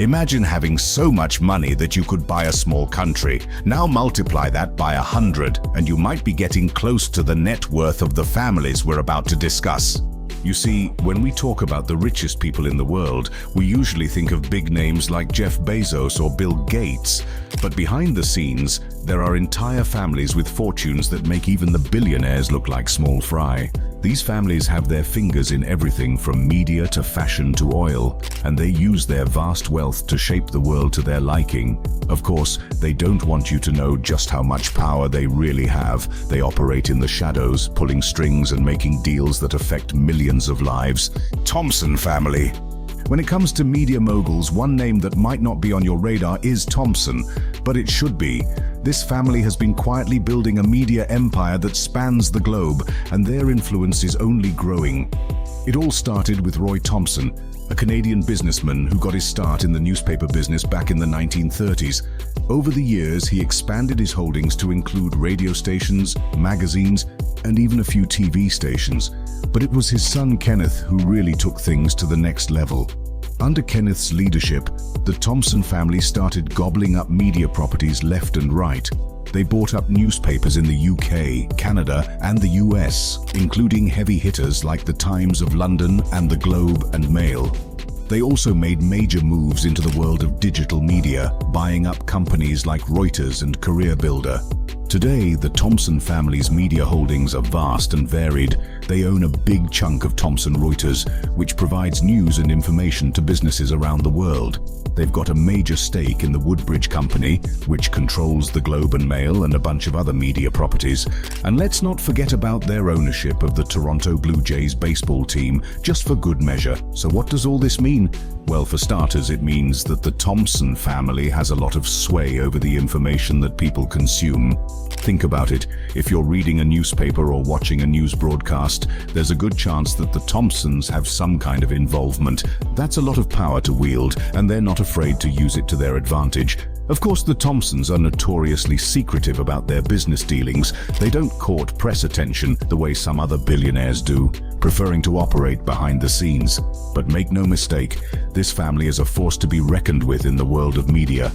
Imagine having so much money that you could buy a small country. Now multiply that by 100, and you might be getting close to the net worth of the families we're about to discuss. You see, when we talk about the richest people in the world, we usually think of big names like Jeff Bezos or Bill Gates. But behind the scenes, there are entire families with fortunes that make even the billionaires look like small fry. These families have their fingers in everything from media to fashion to oil, and they use their vast wealth to shape the world to their liking. Of course, they don't want you to know just how much power they really have. They operate in the shadows, pulling strings and making deals that affect millions of lives. Thompson family. When it comes to media moguls, one name that might not be on your radar is Thompson, but it should be. This family has been quietly building a media empire that spans the globe, and their influence is only growing. It all started with Roy Thomson, a Canadian businessman who got his start in the newspaper business back in the 1930s. Over the years, he expanded his holdings to include radio stations, magazines, and even a few TV stations. But it was his son Kenneth who really took things to the next level. Under Kenneth's leadership, the Thompson family started gobbling up media properties left and right. They bought up newspapers in the UK, Canada, and the US, including heavy hitters like the Times of London and the Globe and Mail. They also made major moves into the world of digital media, buying up companies like Reuters and Career Builder. Today, the Thompson family's media holdings are vast and varied. They own a big chunk of Thomson Reuters, which provides news and information to businesses around the world. They've got a major stake in the Woodbridge Company, which controls the Globe and Mail and a bunch of other media properties. And let's not forget about their ownership of the Toronto Blue Jays baseball team, just for good measure. So what does all this mean? Well, for starters, it means that the Thompson family has a lot of sway over the information that people consume. Think about it. If you're reading a newspaper or watching a news broadcast, there's a good chance that the Thompsons have some kind of involvement. That's a lot of power to wield, and they're not afraid to use it to their advantage. Of course, the Thompsons are notoriously secretive about their business dealings. They don't court press attention the way some other billionaires do, preferring to operate behind the scenes. But make no mistake, this family is a force to be reckoned with in the world of media.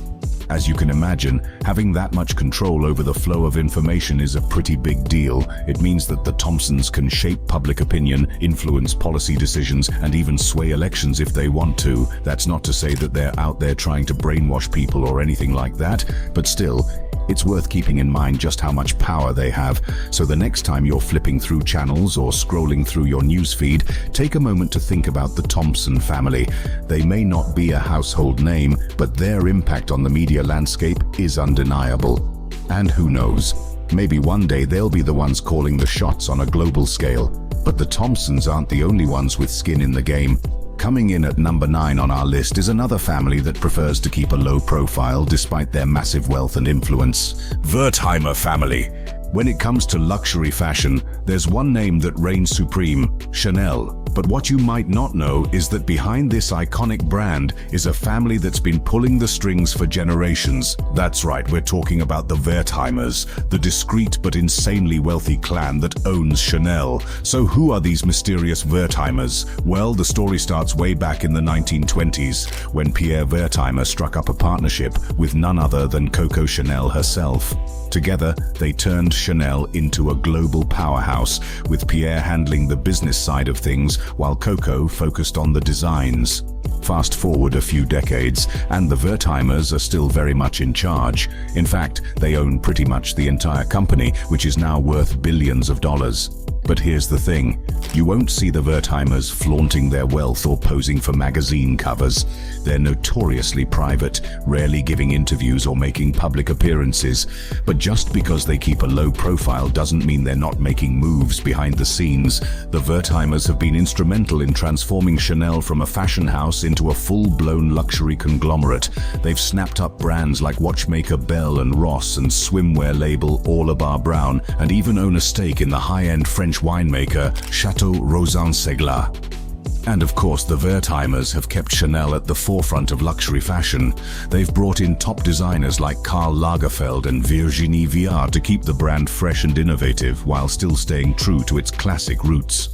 As you can imagine, having that much control over the flow of information is a pretty big deal. It means that the Thompsons can shape public opinion, influence policy decisions, and even sway elections if they want to. That's not to say that they're out there trying to brainwash people or anything like that, but still, it's worth keeping in mind just how much power they have. So the next time you're flipping through channels or scrolling through your newsfeed, take a moment to think about the Thompson family. They may not be a household name, but their impact on the media landscape is undeniable. And who knows, maybe one day they'll be the ones calling the shots on a global scale. But the Thompsons aren't the only ones with skin in the game. Coming in at number 9 on our list is another family that prefers to keep a low profile despite their massive wealth and influence. Wertheimer family. When it comes to luxury fashion, there's one name that reigns supreme: Chanel. But what you might not know is that behind this iconic brand is a family that's been pulling the strings for generations. That's right, we're talking about the Wertheimers, the discreet but insanely wealthy clan that owns Chanel. So who are these mysterious Wertheimers? Well, the story starts way back in the 1920s, when Pierre Wertheimer struck up a partnership with none other than Coco Chanel herself. Together, they turned Chanel into a global powerhouse, with Pierre handling the business side of things while Coco focused on the designs. Fast forward a few decades, and the Wertheimers are still very much in charge. In fact, they own pretty much the entire company, which is now worth billions of dollars. But here's the thing, you won't see the Wertheimers flaunting their wealth or posing for magazine covers. They're notoriously private, rarely giving interviews or making public appearances. But just because they keep a low profile doesn't mean they're not making moves behind the scenes. The Wertheimers have been instrumental in transforming Chanel from a fashion house into a full-blown luxury conglomerate. They've snapped up brands like watchmaker Bell & Ross and swimwear label All Bar Brown, and even own a stake in the high-end French winemaker Chateau Rosin-Segla. And of course, the Wertheimers have kept Chanel at the forefront of luxury fashion. They've brought in top designers like Karl Lagerfeld and Virginie Viard to keep the brand fresh and innovative while still staying true to its classic roots.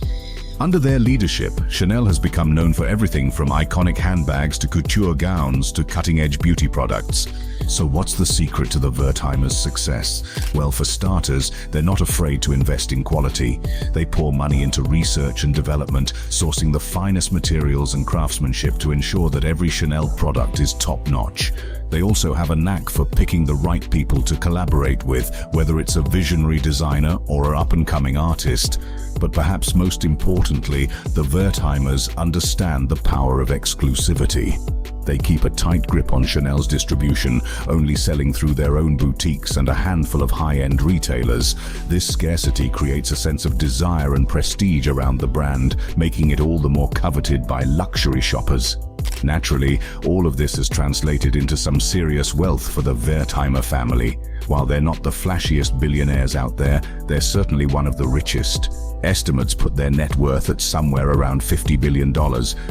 Under their leadership, Chanel has become known for everything from iconic handbags to couture gowns to cutting-edge beauty products. So what's the secret to the Wertheimers' success? Well, for starters, they're not afraid to invest in quality. They pour money into research and development, sourcing the finest materials and craftsmanship to ensure that every Chanel product is top-notch. They also have a knack for picking the right people to collaborate with, whether it's a visionary designer or an up-and-coming artist. But perhaps most importantly, the Wertheimers understand the power of exclusivity. They keep a tight grip on Chanel's distribution, only selling through their own boutiques and a handful of high-end retailers. This scarcity creates a sense of desire and prestige around the brand, making it all the more coveted by luxury shoppers. Naturally, all of this has translated into some serious wealth for the Wertheimer family. While they're not the flashiest billionaires out there, they're certainly one of the richest. Estimates put their net worth at somewhere around $50 billion,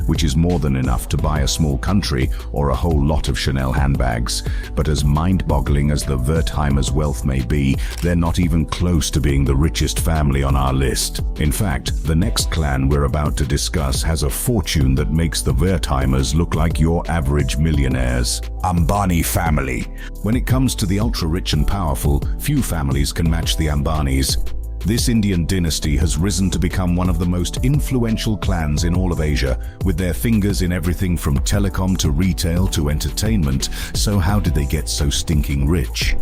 which is more than enough to buy a small country or a whole lot of Chanel handbags. But as mind-boggling as the Wertheimers' wealth may be, they're not even close to being the richest family on our list. In fact, the next clan we're about to discuss has a fortune that makes the Wertheimers look like your average millionaires. Ambani family. When it comes to the ultra-rich and powerful, few families can match the Ambanis. This Indian dynasty has risen to become one of the most influential clans in all of Asia, with their fingers in everything from telecom to retail to entertainment. So how did they get so stinking rich?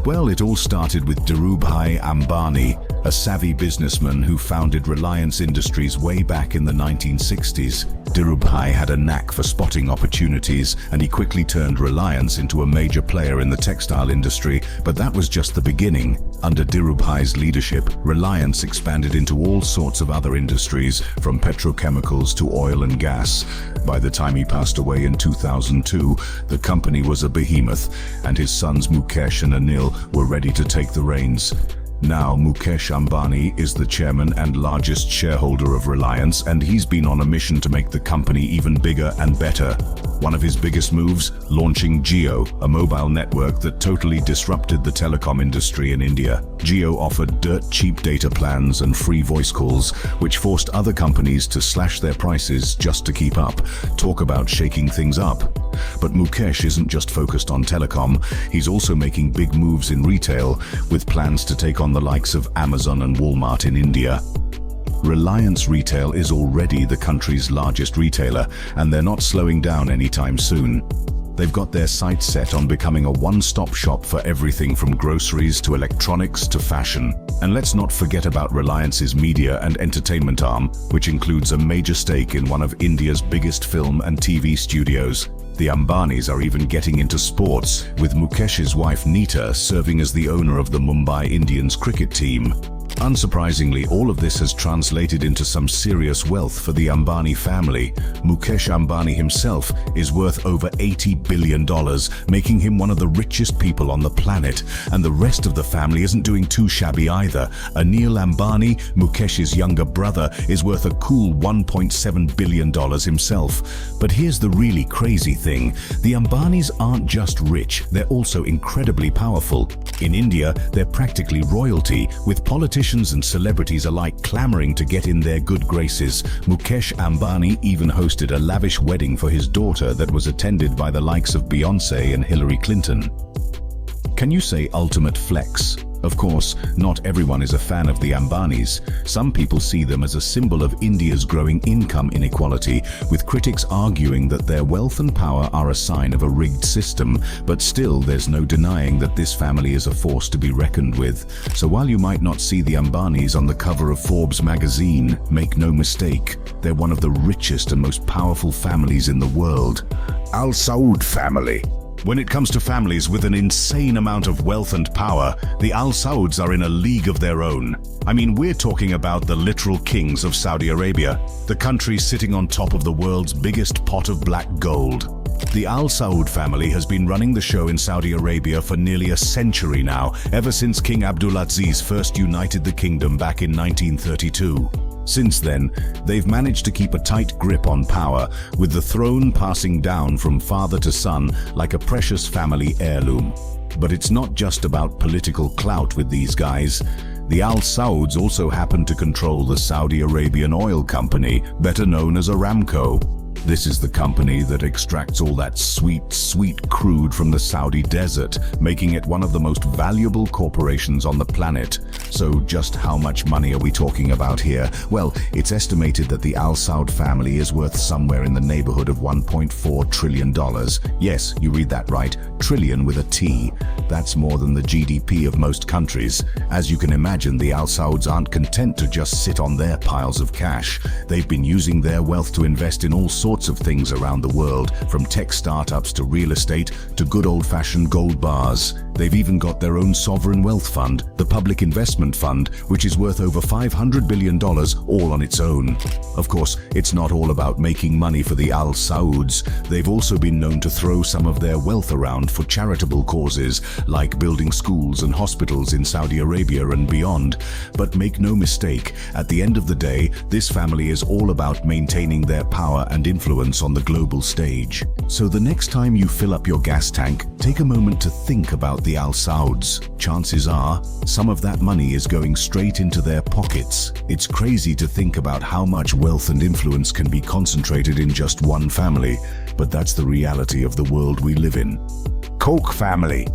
Well, it all started with Dhirubhai Ambani, a savvy businessman who founded Reliance Industries way back in the 1960s. Dhirubhai had a knack for spotting opportunities, and he quickly turned Reliance into a major player in the textile industry. But that was just the beginning. Under Dhirubhai's leadership, Reliance expanded into all sorts of other industries, from petrochemicals to oil and gas. By the time he passed away in 2002, the company was a behemoth, and his sons Mukesh and Anil were ready to take the reins. Now, Mukesh Ambani is the chairman and largest shareholder of Reliance, and he's been on a mission to make the company even bigger and better. One of his biggest moves, launching Jio, a mobile network that totally disrupted the telecom industry in India. Jio offered dirt-cheap data plans and free voice calls, which forced other companies to slash their prices just to keep up. Talk about shaking things up. But Mukesh isn't just focused on telecom, he's also making big moves in retail, with plans to take on the likes of Amazon and Walmart in India. Reliance Retail is already the country's largest retailer, and they're not slowing down anytime soon. They've got their sights set on becoming a one-stop shop for everything from groceries to electronics to fashion. And let's not forget about Reliance's media and entertainment arm, which includes a major stake in one of India's biggest film and TV studios. The Ambanis are even getting into sports, with Mukesh's wife Neeta serving as the owner of the Mumbai Indians cricket team. Unsurprisingly, all of this has translated into some serious wealth for the Ambani family. Mukesh Ambani himself is worth over $80 billion, making him one of the richest people on the planet. And the rest of the family isn't doing too shabby either. Anil Ambani, Mukesh's younger brother, is worth a cool $1.7 billion himself. But here's the really crazy thing. The Ambanis aren't just rich, they're also incredibly powerful. In India, they're practically royalty, with politicians and celebrities alike clamoring to get in their good graces. Mukesh Ambani even hosted a lavish wedding for his daughter that was attended by the likes of Beyoncé and Hillary Clinton. Can you say ultimate flex? Of course, not everyone is a fan of the Ambanis. Some people see them as a symbol of India's growing income inequality, with critics arguing that their wealth and power are a sign of a rigged system. But still, there's no denying that this family is a force to be reckoned with. So while you might not see the Ambanis on the cover of Forbes magazine, make no mistake, they're one of the richest and most powerful families in the world. Al Saud family. When it comes to families with an insane amount of wealth and power, the Al Sauds are in a league of their own. I mean, we're talking about the literal kings of Saudi Arabia, the country sitting on top of the world's biggest pot of black gold. The Al Saud family has been running the show in Saudi Arabia for nearly a century now, ever since King Abdulaziz first united the kingdom back in 1932. Since then, they've managed to keep a tight grip on power, with the throne passing down from father to son like a precious family heirloom. But it's not just about political clout with these guys. The Al Sauds also happen to control the Saudi Arabian oil company, better known as Aramco. This is the company that extracts all that sweet crude from the Saudi desert, making it one of the most valuable corporations on the planet. So just how much money are we talking about here? Well, it's estimated that the Al Saud family is worth somewhere in the neighborhood of $1.4 trillion. Yes, you read that right, trillion with a T. That's more than the GDP of most countries. As you can imagine, the Al Sauds aren't content to just sit on their piles of cash. They've been using their wealth to invest in all sorts of things around the world, from tech startups to real estate to good old-fashioned gold bars. They've even got their own sovereign wealth fund, the Public Investment Fund, which is worth over $500 billion all on its own. Of course, it's not all about making money for the Al Sauds. They've also been known to throw some of their wealth around for charitable causes, like building schools and hospitals in Saudi Arabia and beyond. But make no mistake, at the end of the day, this family is all about maintaining their power and influence on the global stage. So the next time you fill up your gas tank, take a moment to think about the Al Sauds. Chances are, some of that money is going straight into their pockets. It's crazy to think about how much wealth and influence can be concentrated in just one family, but that's the reality of the world we live in. Koch family.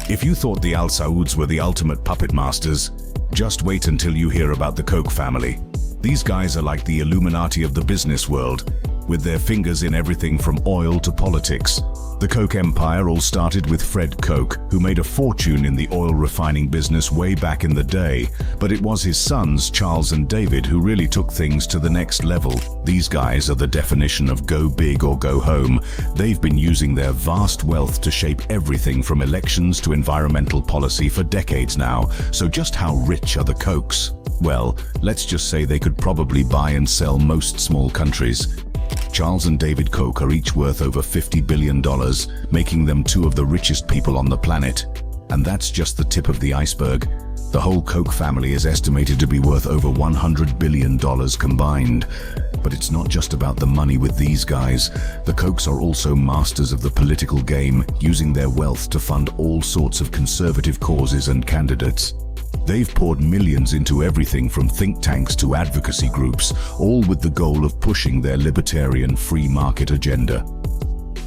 If you thought the Al Sauds were the ultimate puppet masters, just wait until you hear about the Koch family. These guys are like the Illuminati of the business world, with their fingers in everything from oil to politics. The Koch empire all started with Fred Koch, who made a fortune in the oil refining business way back in the day, but it was his sons, Charles and David, who really took things to the next level. These guys are the definition of go big or go home. They've been using their vast wealth to shape everything from elections to environmental policy for decades now. So just how rich are the Kochs? Well, let's just say they could probably buy and sell most small countries. Charles and David Koch are each worth over $50 billion, making them two of the richest people on the planet. And that's just the tip of the iceberg. The whole Koch family is estimated to be worth over $100 billion combined. But it's not just about the money with these guys. The Kochs are also masters of the political game, using their wealth to fund all sorts of conservative causes and candidates. They've poured millions into everything from think tanks to advocacy groups, all with the goal of pushing their libertarian free market agenda.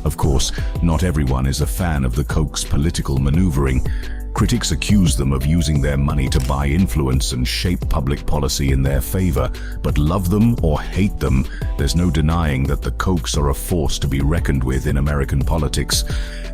Of course, not everyone is a fan of the Kochs' political maneuvering. Critics accuse them of using their money to buy influence and shape public policy in their favor. But love them or hate them, there's no denying that the Kochs are a force to be reckoned with in American politics.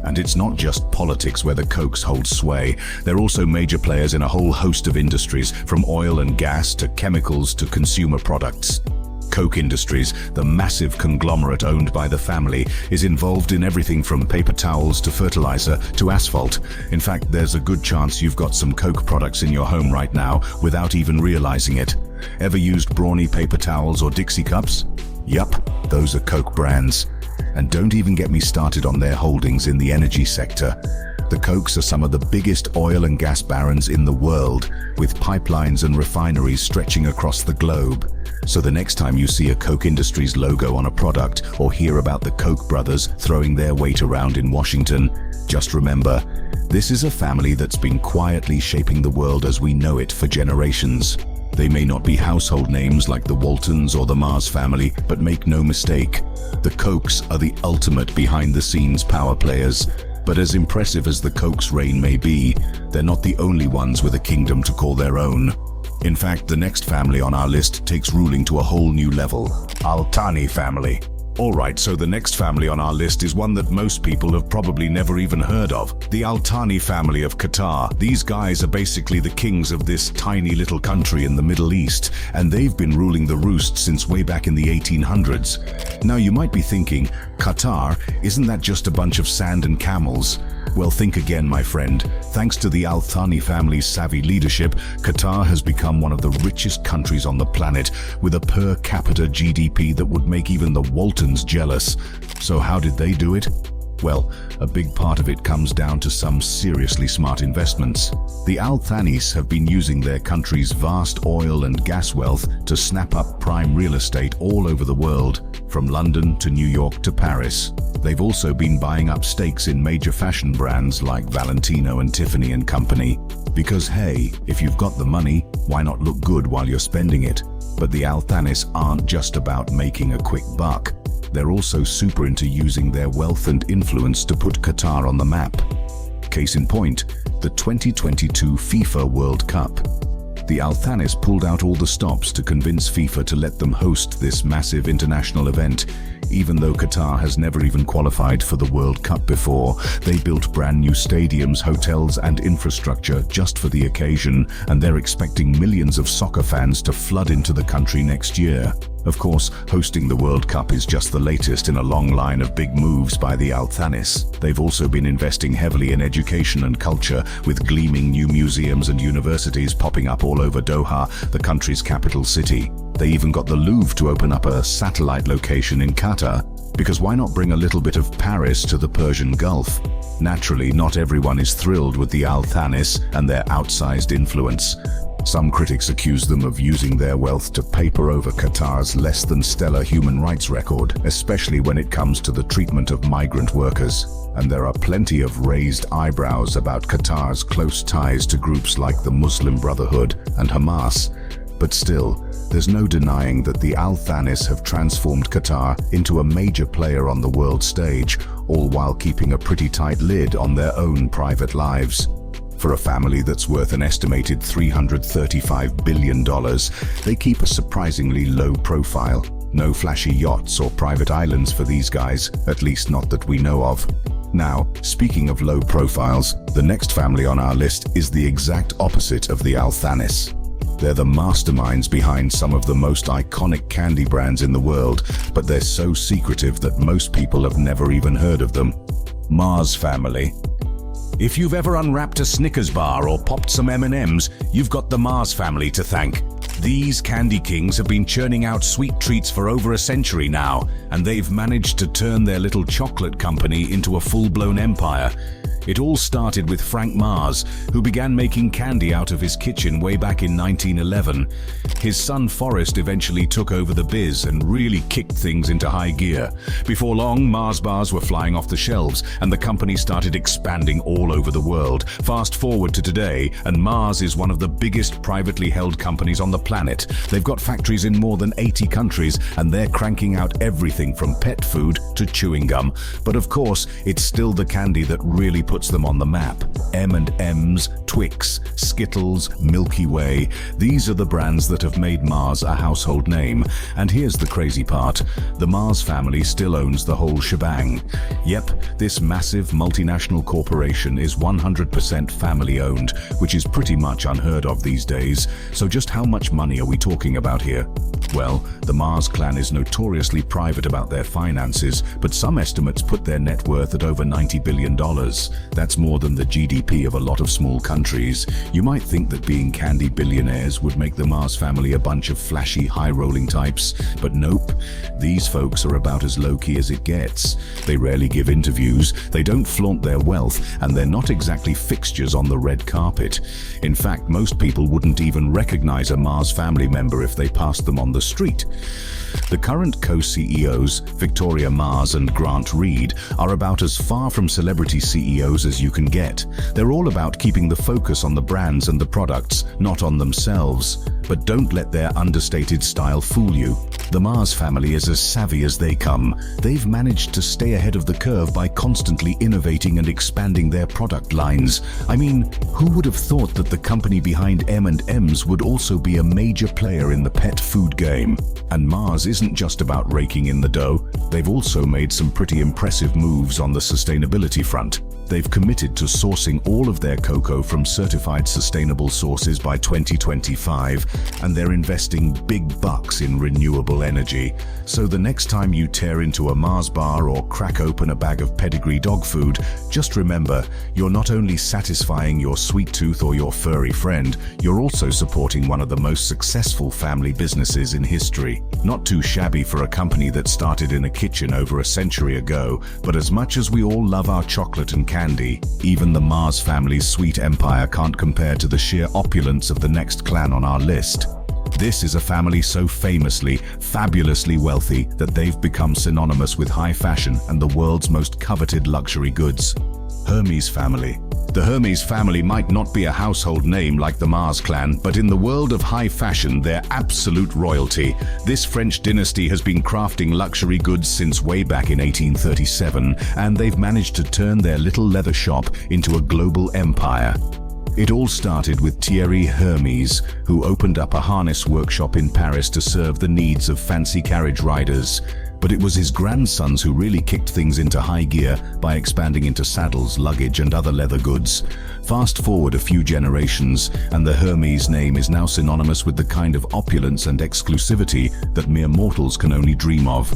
And it's not just politics where the Kochs hold sway. They're also major players in a whole host of industries, from oil and gas to chemicals to consumer products. Koch Industries, the massive conglomerate owned by the family, is involved in everything from paper towels to fertilizer to asphalt. In fact, there's a good chance you've got some Koch products in your home right now without even realizing it. Ever used Brawny paper towels or Dixie cups? Yup, those are Koch brands. And don't even get me started on their holdings in the energy sector. The Kochs are some of the biggest oil and gas barons in the world, with pipelines and refineries stretching across the globe. So the next time you see a Koch Industries logo on a product or hear about the Koch brothers throwing their weight around in Washington, just remember, this is a family that's been quietly shaping the world as we know it for generations. They may not be household names like the Waltons or the Mars family, but make no mistake, the Kochs are the ultimate behind-the-scenes power players. But as impressive as the Kochs' reign may be, they're not the only ones with a kingdom to call their own. In fact, the next family on our list takes ruling to a whole new level. Al Thani family. Alright, so the next family on our list is one that most people have probably never even heard of. The Al Thani family of Qatar. These guys are basically the kings of this tiny little country in the Middle East, and they've been ruling the roost since way back in the 1800s. Now you might be thinking, Qatar, isn't that just a bunch of sand and camels? Well, think again, my friend. Thanks to the Al Thani family's savvy leadership, Qatar has become one of the richest countries on the planet, with a per capita GDP that would make even the Waltons jealous. So how did they do it? Well, a big part of it comes down to some seriously smart investments. The Al Thanis have been using their country's vast oil and gas wealth to snap up prime real estate all over the world, from London to New York to Paris. They've also been buying up stakes in major fashion brands like Valentino and Tiffany and Company. Because hey, if you've got the money, why not look good while you're spending it? But the Al Thanis aren't just about making a quick buck. They're also super into using their wealth and influence to put Qatar on the map. Case in point, the 2022 FIFA World Cup. The Al Thanis pulled out all the stops to convince FIFA to let them host this massive international event. Even though Qatar has never even qualified for the World Cup before, they built brand new stadiums, hotels and infrastructure just for the occasion, and they're expecting millions of soccer fans to flood into the country next year. Of course, hosting the World Cup is just the latest in a long line of big moves by the Al Thanis. They've also been investing heavily in education and culture, with gleaming new museums and universities popping up all over Doha, the country's capital city. They even got the Louvre to open up a satellite location in Qatar, because why not bring a little bit of Paris to the Persian Gulf? Naturally, not everyone is thrilled with the Al Thanis and their outsized influence. Some critics accuse them of using their wealth to paper over Qatar's less than stellar human rights record, especially when it comes to the treatment of migrant workers. And there are plenty of raised eyebrows about Qatar's close ties to groups like the Muslim Brotherhood and Hamas. But still, there's no denying that the Al Thanis have transformed Qatar into a major player on the world stage, all while keeping a pretty tight lid on their own private lives. For a family that's worth an estimated $335 billion, they keep a surprisingly low profile. No flashy yachts or private islands for these guys, at least not that we know of. Now, speaking of low profiles, the next family on our list is the exact opposite of the Al Thanis. They're the masterminds behind some of the most iconic candy brands in the world, but they're so secretive that most people have never even heard of them. Mars family. If you've ever unwrapped a Snickers bar or popped some M&Ms, you've got the Mars family to thank. These candy kings have been churning out sweet treats for over a century now, and they've managed to turn their little chocolate company into a full-blown empire. It all started with Frank Mars, who began making candy out of his kitchen way back in 1911. His son Forrest eventually took over the biz and really kicked things into high gear. Before long, Mars bars were flying off the shelves, and the company started expanding all over the world. Fast forward to today, and Mars is one of the biggest privately held companies on the planet. They've got factories in more than 80 countries, and they're cranking out everything from pet food to chewing gum. But of course, it's still the candy that really puts them on the map. M&M's, Twix, Skittles, Milky Way. These are the brands that have made Mars a household name. And here's the crazy part. The Mars family still owns the whole shebang. Yep, this massive multinational corporation is 100% family owned, which is pretty much unheard of these days. So just how much money are we talking about here? Well, the Mars clan is notoriously private about their finances, but some estimates put their net worth at over $90 billion. That's more than the GDP of a lot of small countries. You might think that being candy billionaires would make the Mars family a bunch of flashy, high-rolling types, but nope. These folks are about as low-key as it gets. They rarely give interviews, they don't flaunt their wealth, and they're not exactly fixtures on the red carpet. In fact, most people wouldn't even recognize a Mars family member if they passed them on the street. The current co-CEOs, Victoria Mars and Grant Reed, are about as far from celebrity CEOs as you can get. They're all about keeping the focus on the brands and the products, not on themselves. But don't let their understated style fool you. The Mars family is as savvy as they come. They've managed to stay ahead of the curve by constantly innovating and expanding their product lines. I mean, who would have thought that the company behind M&M's would also be a major player in the pet food game? And Mars isn't just about raking in the dough. They've also made some pretty impressive moves on the sustainability front. They've committed to sourcing all of their cocoa from certified sustainable sources by 2025, and they're investing big bucks in renewable energy. So the next time you tear into a Mars bar or crack open a bag of pedigree dog food, just remember, you're not only satisfying your sweet tooth or your furry friend, you're also supporting one of the most successful family businesses in history. Not too shabby for a company that started in a kitchen over a century ago, but as much as we all love our chocolate and candy, even the Mars family's sweet empire can't compare to the sheer opulence of the next clan on our list. This is a family so famously, fabulously wealthy that they've become synonymous with high fashion and the world's most coveted luxury goods. Hermes family. The Hermes family might not be a household name like the Mars clan, but in the world of high fashion, they're absolute royalty. This French dynasty has been crafting luxury goods since way back in 1837, and they've managed to turn their little leather shop into a global empire. It all started with Thierry Hermes, who opened up a harness workshop in Paris to serve the needs of fancy carriage riders. But it was his grandsons who really kicked things into high gear by expanding into saddles, luggage, and other leather goods. Fast forward a few generations, and the Hermes name is now synonymous with the kind of opulence and exclusivity that mere mortals can only dream of.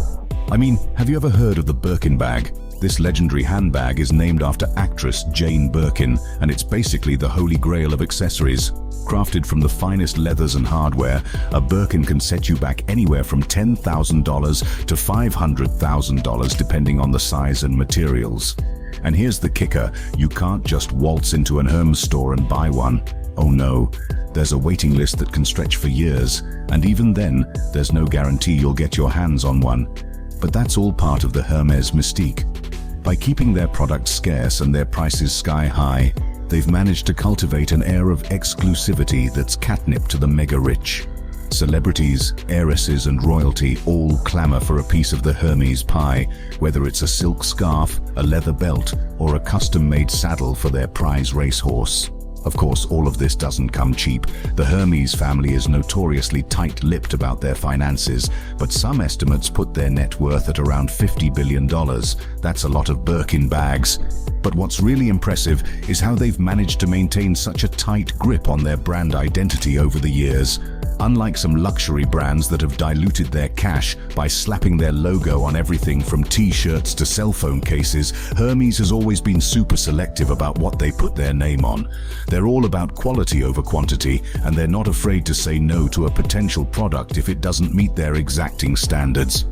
I mean, have you ever heard of the Birkin bag? This legendary handbag is named after actress Jane Birkin, and it's basically the holy grail of accessories. Crafted from the finest leathers and hardware, a Birkin can set you back anywhere from $10,000 to $500,000 depending on the size and materials. And here's the kicker, you can't just waltz into an Hermes store and buy one. Oh no, there's a waiting list that can stretch for years, and even then, there's no guarantee you'll get your hands on one. But that's all part of the Hermes mystique. By keeping their products scarce and their prices sky high, they've managed to cultivate an air of exclusivity that's catnip to the mega-rich. Celebrities, heiresses, and royalty all clamor for a piece of the Hermes pie, whether it's a silk scarf, a leather belt, or a custom-made saddle for their prize racehorse. Of course, all of this doesn't come cheap. The Hermes family is notoriously tight-lipped about their finances, but some estimates put their net worth at around $50 billion. That's a lot of Birkin bags. But what's really impressive is how they've managed to maintain such a tight grip on their brand identity over the years. Unlike some luxury brands that have diluted their cash by slapping their logo on everything from t-shirts to cell phone cases, Hermes has always been super selective about what they put their name on. They're all about quality over quantity, and they're not afraid to say no to a potential product if it doesn't meet their exacting standards.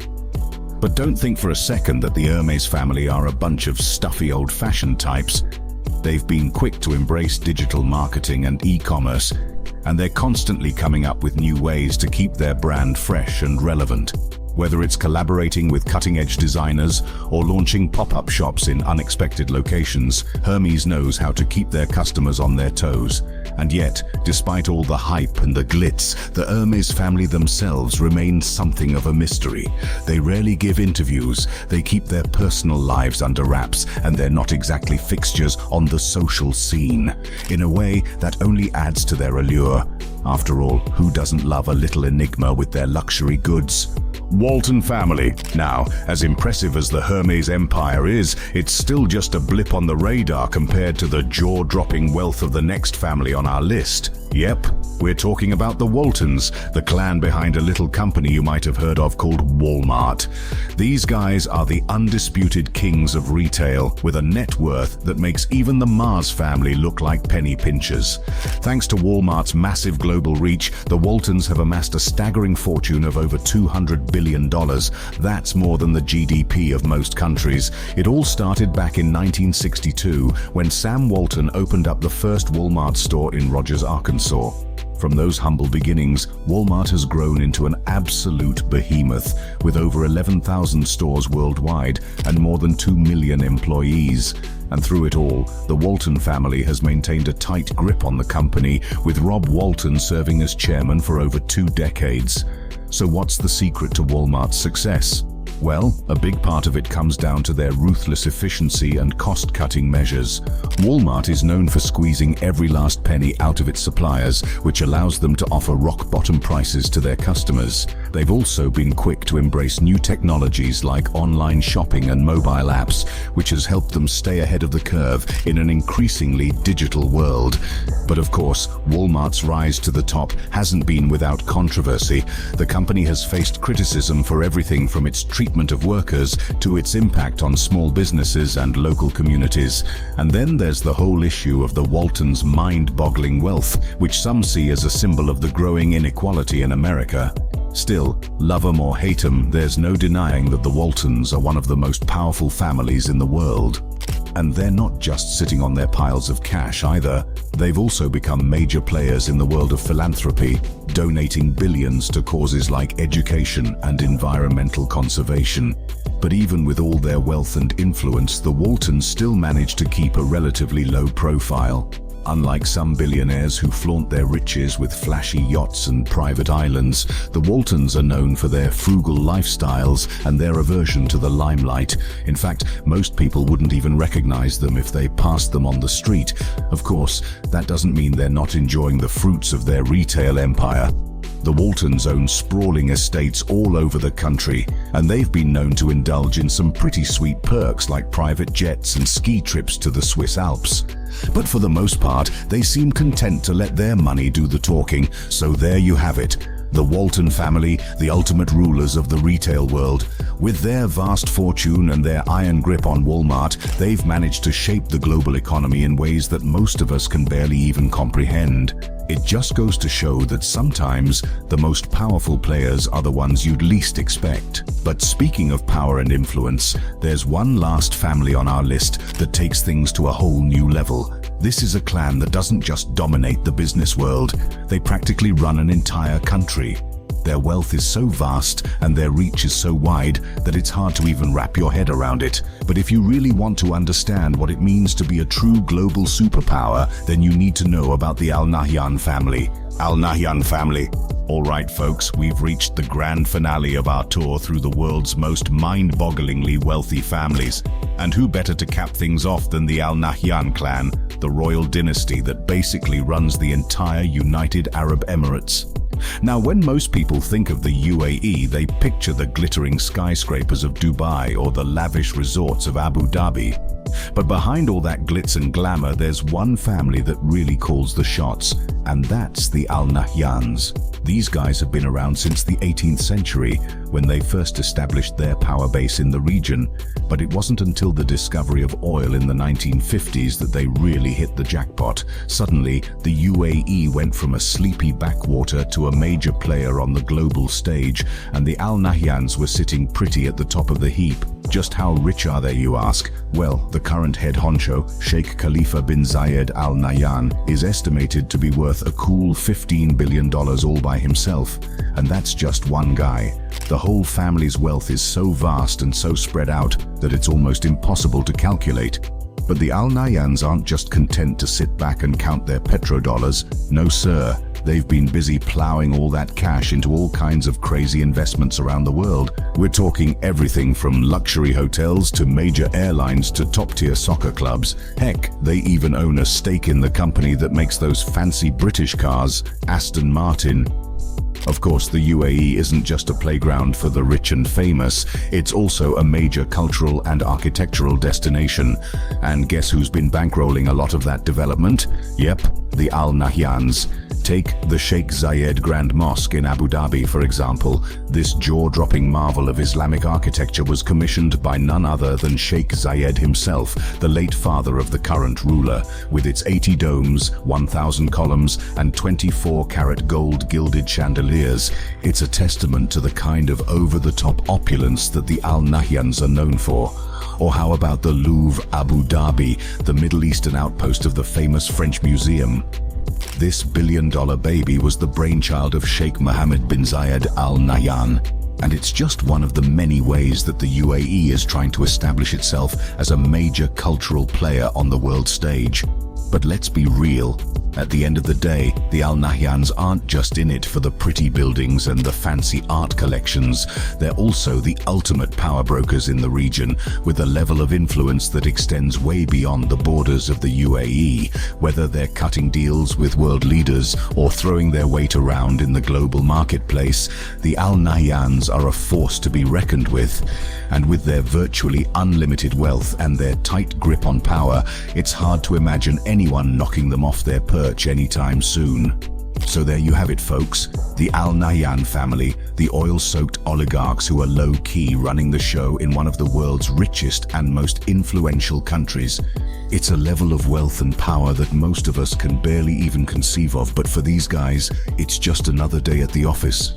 But don't think for a second that the Hermes family are a bunch of stuffy old-fashioned types. They've been quick to embrace digital marketing and e-commerce, and they're constantly coming up with new ways to keep their brand fresh and relevant. Whether it's collaborating with cutting-edge designers or launching pop-up shops in unexpected locations, Hermes knows how to keep their customers on their toes. And yet, despite all the hype and the glitz, the Hermes family themselves remain something of a mystery. They rarely give interviews, they keep their personal lives under wraps, and they're not exactly fixtures on the social scene, in a way that only adds to their allure. After all, who doesn't love a little enigma with their luxury goods? Walton family. Now, as impressive as the Hermes empire is, it's still just a blip on the radar compared to the jaw-dropping wealth of the next family on our list. Yep, we're talking about the Waltons, the clan behind a little company you might have heard of called Walmart. These guys are the undisputed kings of retail, with a net worth that makes even the Mars family look like penny pinchers. Thanks to Walmart's massive global reach, the Waltons have amassed a staggering fortune of over $200 billion. That's more than the GDP of most countries. It all started back in 1962, when Sam Walton opened up the first Walmart store in Rogers, Arkansas. From those humble beginnings, Walmart has grown into an absolute behemoth, with over 11,000 stores worldwide and more than 2 million employees. And through it all, the Walton family has maintained a tight grip on the company, with Rob Walton serving as chairman for over 2 decades. So what's the secret to Walmart's success? Well, a big part of it comes down to their ruthless efficiency and cost-cutting measures. Walmart is known for squeezing every last penny out of its suppliers, which allows them to offer rock-bottom prices to their customers. They've also been quick to embrace new technologies like online shopping and mobile apps, which has helped them stay ahead of the curve in an increasingly digital world. But of course, Walmart's rise to the top hasn't been without controversy. The company has faced criticism for everything from its treatment of workers to its impact on small businesses and local communities. And then there's the whole issue of the Waltons' mind-boggling wealth, which some see as a symbol of the growing inequality in America. Still, love 'em or hate 'em, there's no denying that the Waltons are one of the most powerful families in the world. And they're not just sitting on their piles of cash either. They've also become major players in the world of philanthropy, donating billions to causes like education and environmental conservation. But even with all their wealth and influence, the Waltons still manage to keep a relatively low profile. Unlike some billionaires who flaunt their riches with flashy yachts and private islands, the Waltons are known for their frugal lifestyles and their aversion to the limelight. In fact, most people wouldn't even recognize them if they passed them on the street. Of course, that doesn't mean they're not enjoying the fruits of their retail empire. The Waltons own sprawling estates all over the country, and they've been known to indulge in some pretty sweet perks like private jets and ski trips to the Swiss Alps. But for the most part, they seem content to let their money do the talking, so there you have it. The Walton family, the ultimate rulers of the retail world. With their vast fortune and their iron grip on Walmart, they've managed to shape the global economy in ways that most of us can barely even comprehend. It just goes to show that sometimes the most powerful players are the ones you'd least expect. But speaking of power and influence, there's one last family on our list that takes things to a whole new level. This is a clan that doesn't just dominate the business world, they practically run an entire country. Their wealth is so vast and their reach is so wide that it's hard to even wrap your head around it. But if you really want to understand what it means to be a true global superpower, then you need to know about the Al Nahyan family. Al Nahyan family. All right, folks, we've reached the grand finale of our tour through the world's most mind-bogglingly wealthy families. And who better to cap things off than the Al Nahyan clan, the royal dynasty that basically runs the entire United Arab Emirates. Now, when most people think of the UAE, they picture the glittering skyscrapers of Dubai or the lavish resorts of Abu Dhabi. But behind all that glitz and glamour, there's one family that really calls the shots, and that's the Al Nahyans. These guys have been around since the 18th century, when they first established their power base in the region. But it wasn't until the discovery of oil in the 1950s that they really hit the jackpot. Suddenly, the UAE went from a sleepy backwater to a major player on the global stage, and the Al Nahyans were sitting pretty at the top of the heap. Just how rich are they, you ask? Well, the current head honcho, Sheikh Khalifa bin Zayed Al Nahyan, is estimated to be worth a cool $15 billion all by himself. And that's just one guy. The whole family's wealth is so vast and so spread out that it's almost impossible to calculate. But the Al Nahyans aren't just content to sit back and count their petrodollars. No sir, they've been busy plowing all that cash into all kinds of crazy investments around the world. We're talking everything from luxury hotels to major airlines to top-tier soccer clubs. Heck, they even own a stake in the company that makes those fancy British cars, Aston Martin. Of course, the UAE isn't just a playground for the rich and famous, it's also a major cultural and architectural destination. And guess who's been bankrolling a lot of that development? Yep, the Al Nahyans. Take the Sheikh Zayed Grand Mosque in Abu Dhabi, for example. This jaw-dropping marvel of Islamic architecture was commissioned by none other than Sheikh Zayed himself, the late father of the current ruler. With its 80 domes, 1,000 columns, and 24-karat gold gilded chandeliers, it's a testament to the kind of over-the-top opulence that the Al Nahyans are known for. Or how about the Louvre Abu Dhabi, the Middle Eastern outpost of the famous French Museum? This billion-dollar baby was the brainchild of Sheikh Mohammed bin Zayed Al Nahyan, and it's just one of the many ways that the UAE is trying to establish itself as a major cultural player on the world stage. But let's be real, At the end of the day, the Al Nahyans aren't just in it for the pretty buildings and the fancy art collections. They're also the ultimate power brokers in the region, with a level of influence that extends way beyond the borders of the UAE. Whether they're cutting deals with world leaders or throwing their weight around in the global marketplace, the Al Nahyans are a force to be reckoned with. And with their virtually unlimited wealth and their tight grip on power, it's hard to imagine anyone knocking them off their perch anytime soon. So there you have it, folks. The Al Nahyan family, the oil-soaked oligarchs who are low-key running the show in one of the world's richest and most influential countries. It's a level of wealth and power that most of us can barely even conceive of, but for these guys, it's just another day at the office.